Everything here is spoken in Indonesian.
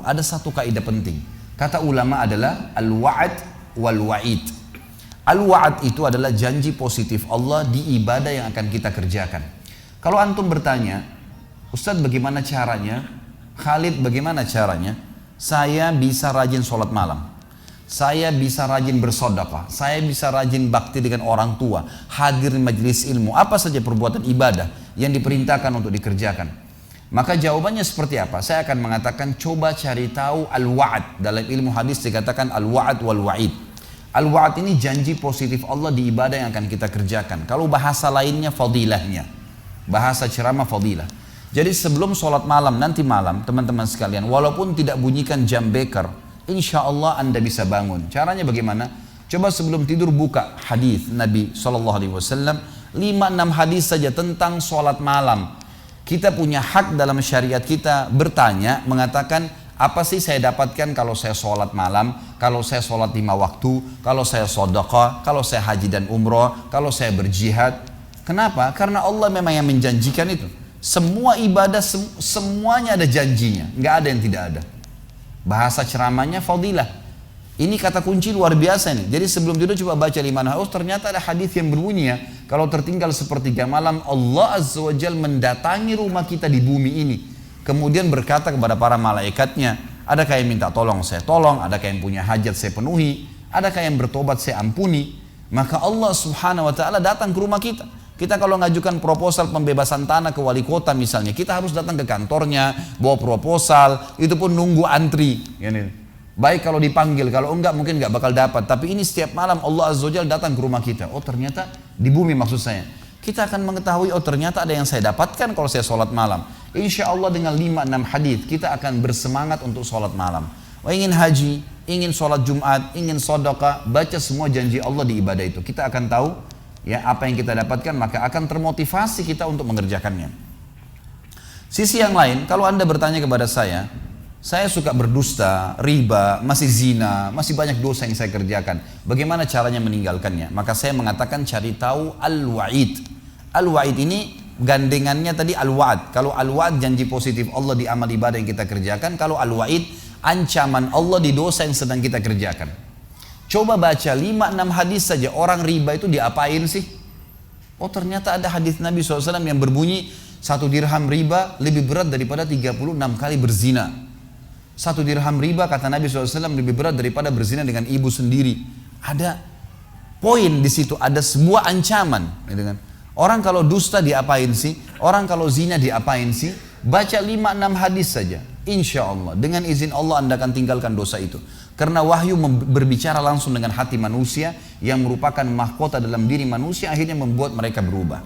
ada satu kaidah penting. Kata ulama adalah al-wa'ad wal-wa'id. Al-wa'ad itu adalah janji positif Allah di ibadah yang akan kita kerjakan. Kalau antum bertanya, Ustadz bagaimana caranya? Khalid bagaimana caranya? Saya bisa rajin sholat malam. Saya bisa rajin bersedekah. Saya bisa rajin bakti dengan orang tua. Hadir di majelis ilmu. Apa saja perbuatan ibadah yang diperintahkan untuk dikerjakan. Maka jawabannya seperti apa? Saya akan mengatakan coba cari tahu al-wa'ad. Dalam ilmu hadis dikatakan al-wa'ad wal-wa'id. Al-wa'ad ini janji positif Allah di ibadah yang akan kita kerjakan. Kalau bahasa lainnya fadilahnya. Bahasa ceramah fadilah. Jadi sebelum sholat malam, nanti malam teman-teman sekalian, walaupun tidak bunyikan jam beker, insya Allah Anda bisa bangun. Caranya bagaimana? Coba sebelum tidur buka hadis Nabi SAW, 5-6 hadis saja tentang sholat malam. Kita punya hak dalam syariat kita bertanya, mengatakan, apa sih saya dapatkan kalau saya sholat malam, kalau saya sholat 5 waktu, kalau saya sedekah, kalau saya haji dan umroh, kalau saya berjihad. Kenapa? Karena Allah memang yang menjanjikan itu. Semua ibadah, semuanya ada janjinya, nggak ada yang tidak ada. Bahasa ceramahnya fadilah. Ini kata kunci luar biasa nih. Jadi sebelum tidur coba baca 5 hadis. Ternyata ada hadis yang berbunyi ya, kalau tertinggal sepertiga malam, Allah Azza wa Jalla mendatangi rumah kita di bumi ini. Kemudian berkata kepada para malaikatnya, adakah yang minta tolong saya tolong, adakah yang punya hajat saya penuhi, adakah yang bertobat saya ampuni. Maka Allah Subhanahu wa ta'ala datang ke rumah kita. Kita kalau ngajukan proposal pembebasan tanah ke wali kota misalnya, kita harus datang ke kantornya, bawa proposal, itu pun nunggu antri. Baik kalau dipanggil, kalau enggak mungkin enggak bakal dapat. Tapi ini setiap malam Allah Azza wa Jalla datang ke rumah kita. Oh ternyata di bumi maksud saya. Kita akan mengetahui, oh ternyata ada yang saya dapatkan kalau saya sholat malam. Insya Allah dengan 5-6 hadis kita akan bersemangat untuk sholat malam. Ingin haji, ingin sholat Jumat, ingin sedekah, baca semua janji Allah di ibadah itu. Kita akan tahu ya apa yang kita dapatkan, maka akan termotivasi kita untuk mengerjakannya. Sisi yang lain, kalau Anda bertanya kepada saya suka berdusta, riba, masih zina, masih banyak dosa yang saya kerjakan. Bagaimana caranya meninggalkannya? Maka saya mengatakan cari tahu al-wa'id. Al-wa'id ini gandengannya tadi al-wa'ad. Kalau al-wa'ad janji positif Allah di amal ibadah yang kita kerjakan. Kalau al-wa'id ancaman Allah di dosa yang sedang kita kerjakan. Coba baca 5-6 hadis saja, orang riba itu diapain sih? Oh ternyata ada hadis Nabi SAW yang berbunyi 1 dirham riba lebih berat daripada 36 kali berzina. 1 dirham riba kata Nabi SAW lebih berat daripada berzina dengan ibu sendiri. Ada poin di situ, ada sebuah ancaman. Gitu kan? Orang kalau dusta diapain sih? Orang kalau zina diapain sih? Baca 5-6 hadis saja. Insya Allah dengan izin Allah Anda akan tinggalkan dosa itu. Karena wahyu berbicara langsung dengan hati manusia yang merupakan mahkota dalam diri manusia, akhirnya membuat mereka berubah.